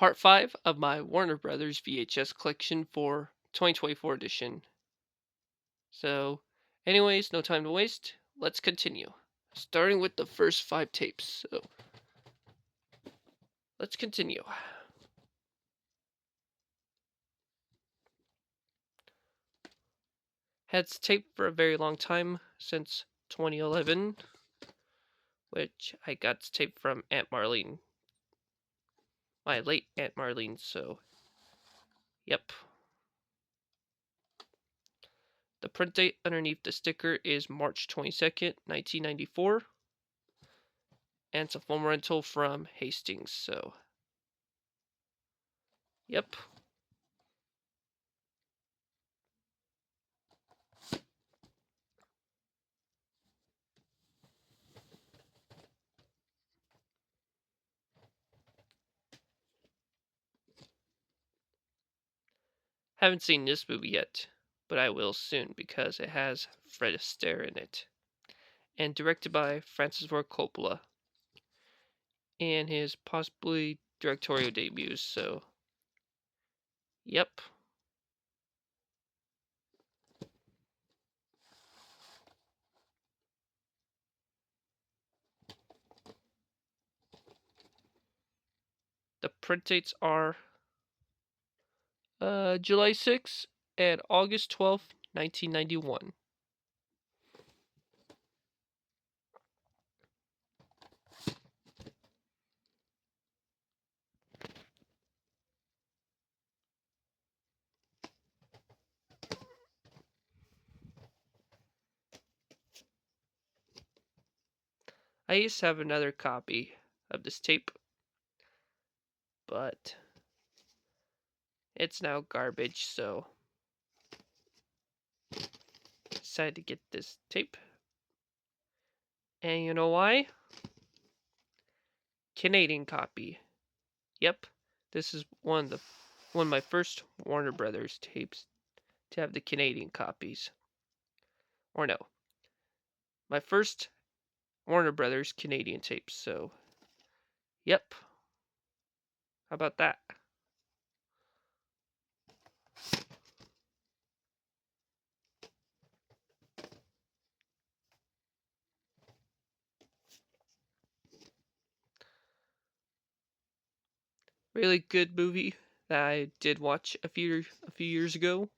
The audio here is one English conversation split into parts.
Part 5 of my Warner Brothers VHS collection for 2024 edition. So, anyways, no time to waste. Let's continue. Starting with the first 5 tapes. So, let's continue. Had taped for a very long time, since 2011, which I got tape from Aunt Marlene. My late Aunt Marlene, so, yep. The print date underneath the sticker is March 22nd, 1994. And it's a film rental from Hastings, so, yep. Haven't seen this movie yet, but I will soon because it has Fred Astaire in it. And directed by Francis Ford Coppola. And his possibly directorial debuts, so. Yep. The print dates are July 6th and August 12th, 1991. I used to have another copy of this tape, but it's now garbage, so decided to get this tape. And you know why? Canadian copy. Yep, this is one of my first Warner Brothers tapes to have the Canadian copies. Or no, my first Warner Brothers Canadian tapes. So, yep. How about that? Really good movie that I did watch a few years ago.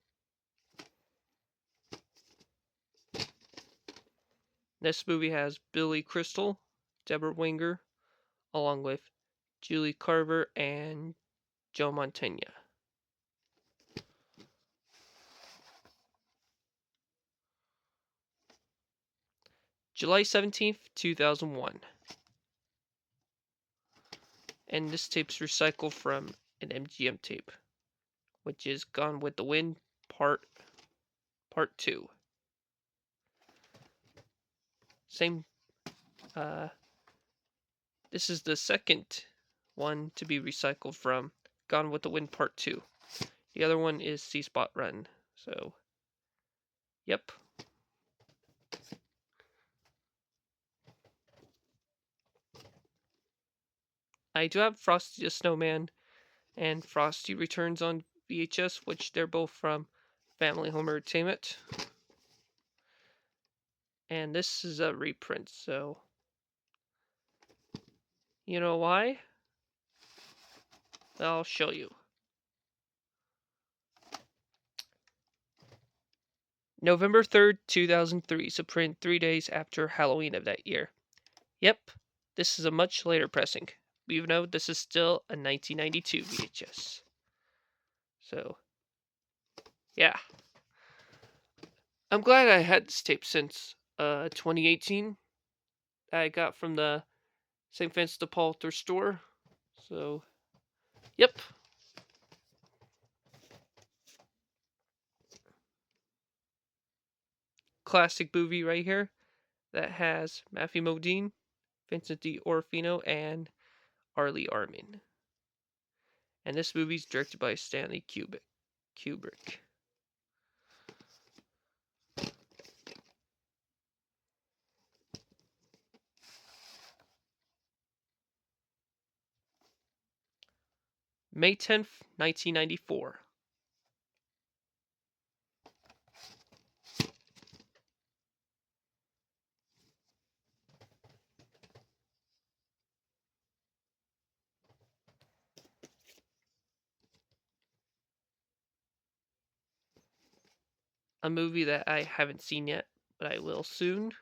This movie has Billy Crystal, Deborah Winger, along with Julie Carver and Joe Mantegna. July 17th, 2001. And this tape's recycled from an MGM tape, which is Gone with the Wind Part 2. Same this is the second one to be recycled from Gone with the Wind Part 2. The other one is C Spot Run. So, yep. I do have Frosty the Snowman and Frosty Returns on VHS, which they're both from Family Home Entertainment. And this is a reprint, so you know why? I'll show you. November 3rd, 2003, so print 3 days after Halloween of that year. Yep, this is a much later pressing. Even though this is still a 1992 VHS. So, yeah. I'm glad I had this tape since 2018. I got from the St. Vincent de Paul thrift store. So, yep. Classic movie right here that has Matthew Modine, Vincent D'Orfino, and Arlie Armin. And this movie's directed by Stanley Kubrick. May 10th, 1994. A movie that I haven't seen yet, but I will soon.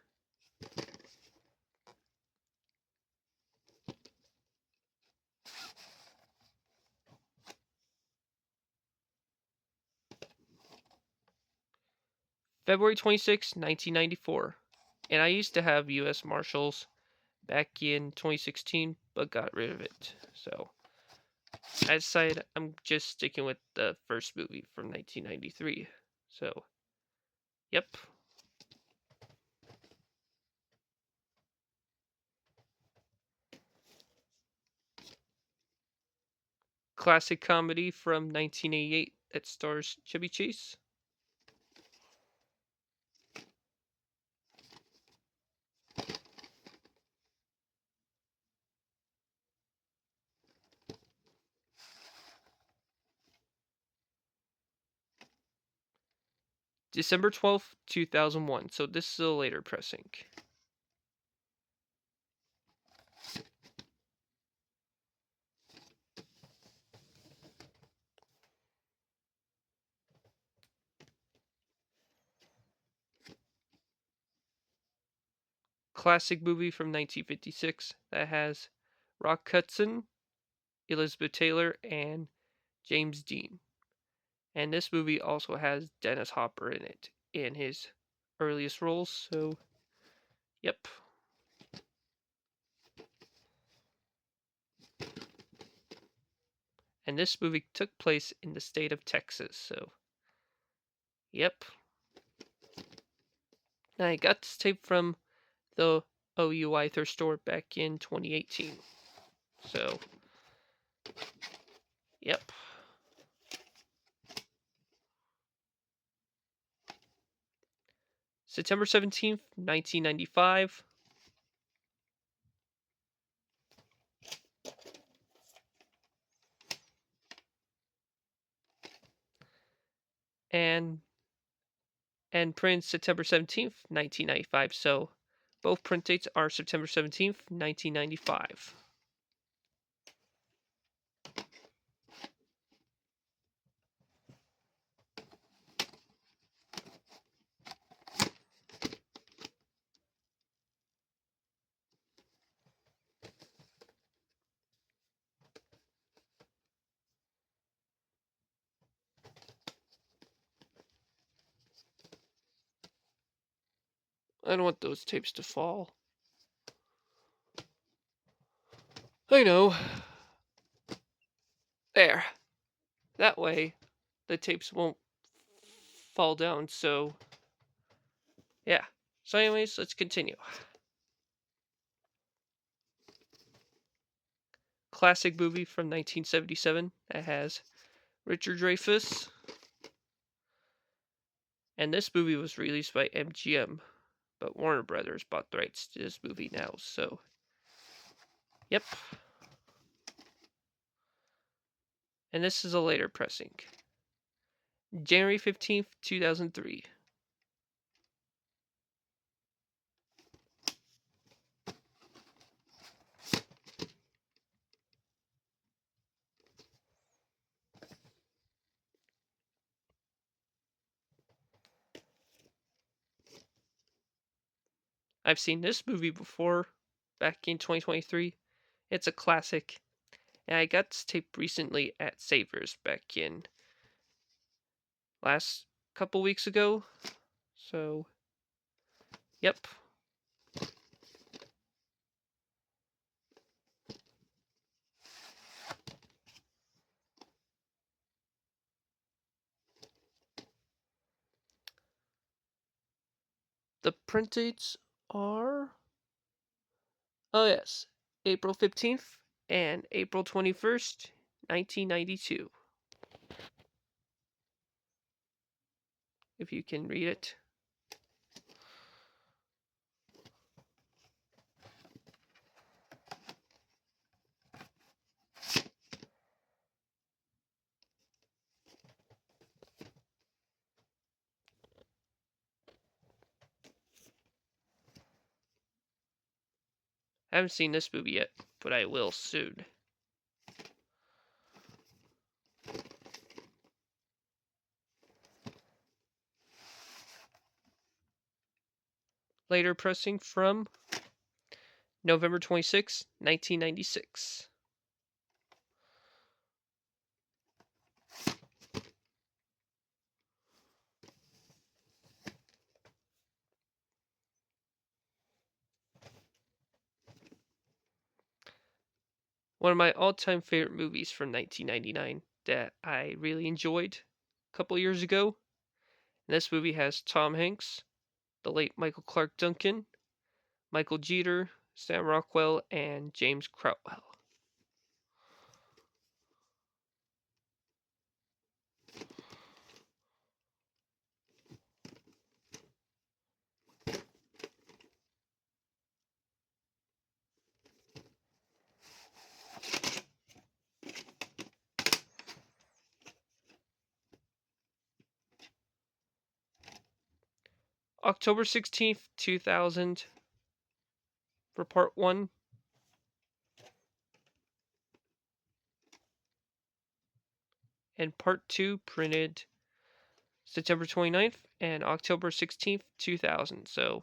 February 26th, 1994. And I used to have U.S. Marshals back in 2016, but got rid of it. So I decided I'm just sticking with the first movie from 1993. So, yep. Classic comedy from 1988 that stars Chevy Chase. December 12th, 2001. So this is a later pressing. Classic movie from 1956 that has Rock Hudson, Elizabeth Taylor, and James Dean. And this movie also has Dennis Hopper in it in his earliest roles. So, yep. And this movie took place in the state of Texas. So, yep. And I got this tape from the OUI thrift store back in 2018. So, yep. September 17th, 1995. And print September 17th, 1995. So both print dates are September 17th, 1995. I don't want those tapes to fall. I know. There. That way, the tapes won't fall down. So, yeah. So, anyways, let's continue. Classic movie from 1977 that has Richard Dreyfuss. And this movie was released by MGM, but Warner Brothers bought the rights to this movie now. So, yep. And this is a later pressing. January 15th, 2003. I've seen this movie before, back in 2023. It's a classic, and I got this tape recently at Savers back in last couple weeks ago. So, yep. The print dates are, oh yes, April 15th and April 21st, 1992. If you can read it. I haven't seen this movie yet, but I will soon. Later pressing from November 26, 1996. One of my all-time favorite movies from 1999 that I really enjoyed a couple years ago. And this movie has Tom Hanks, the late Michael Clark Duncan, Michael Jeter, Sam Rockwell, and James Crowell. October 16th, 2000 for part 1. And part 2 printed September 29th and October 16th, 2000. So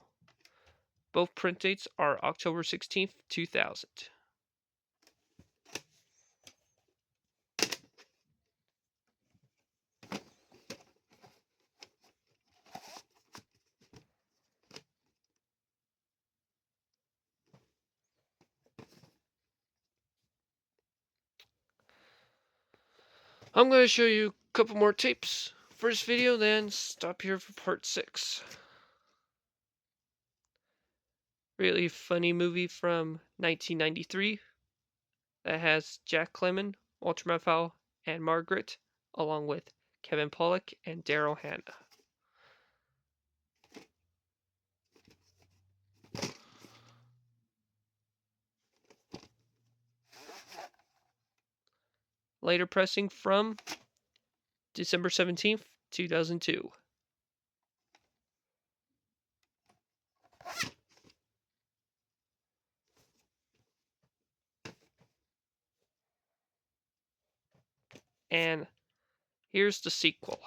both print dates are October 16th, 2000. I'm going to show you a couple more tapes for this video, then stop here for part 6. Really funny movie from 1993 that has Jack Lemmon, Walter Matthau, and Margaret, along with Kevin Pollak and Daryl Hannah. Later pressing from December 17th, 2002. And here's the sequel.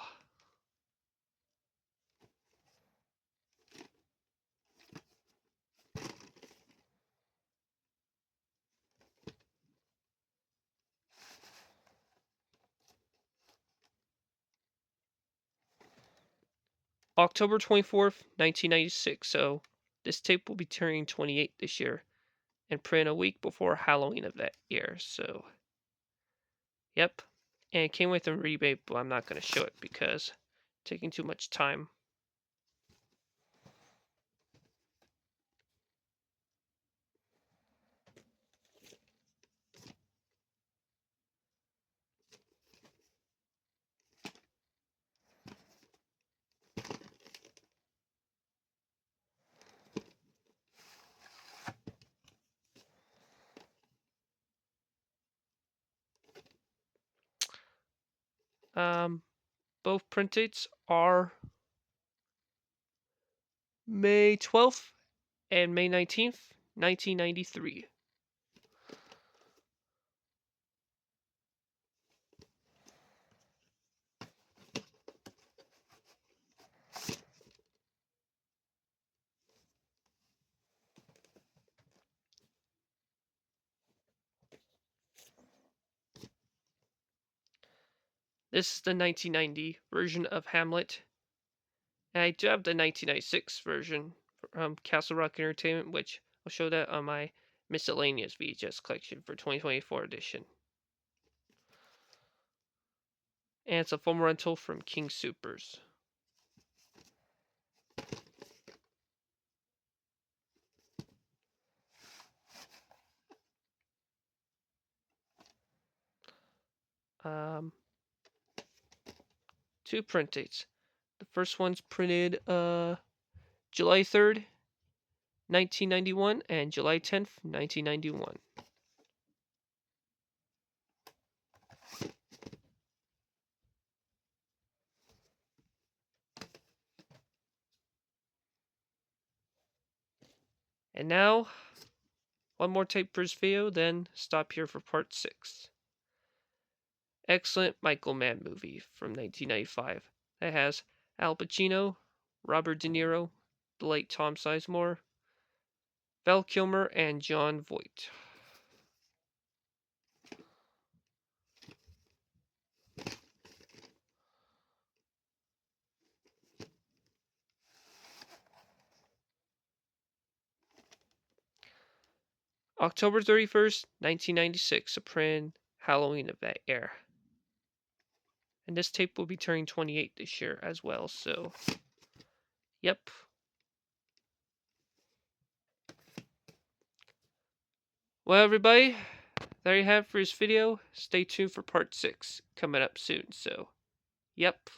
October 24th, 1996. So this tape will be turning 28 this year and print a week before Halloween of that year. So, yep. And it came with a rebate, but I'm not going to show it because it's taking too much time. Both print dates are May 12th and May 19th, 1993. This is the 1990 version of Hamlet. And I do have the 1996 version from Castle Rock Entertainment, which I'll show that on my miscellaneous VHS collection for 2024 edition. And it's a film rental from King Soopers. Two print dates. The first one's printed July 3rd, 1991 and July 10th, 1991. And now One more tape for his video, then stop here for part 6. Excellent Michael Mann movie from 1995 that has Al Pacino, Robert De Niro, the late Tom Sizemore, Val Kilmer, and Jon Voight. October 31st, 1996, a print Halloween of that year. And this tape will be turning 28 this year as well, so yep. Well, everybody, there you have it for this video. Stay tuned for part 6 coming up soon, so yep.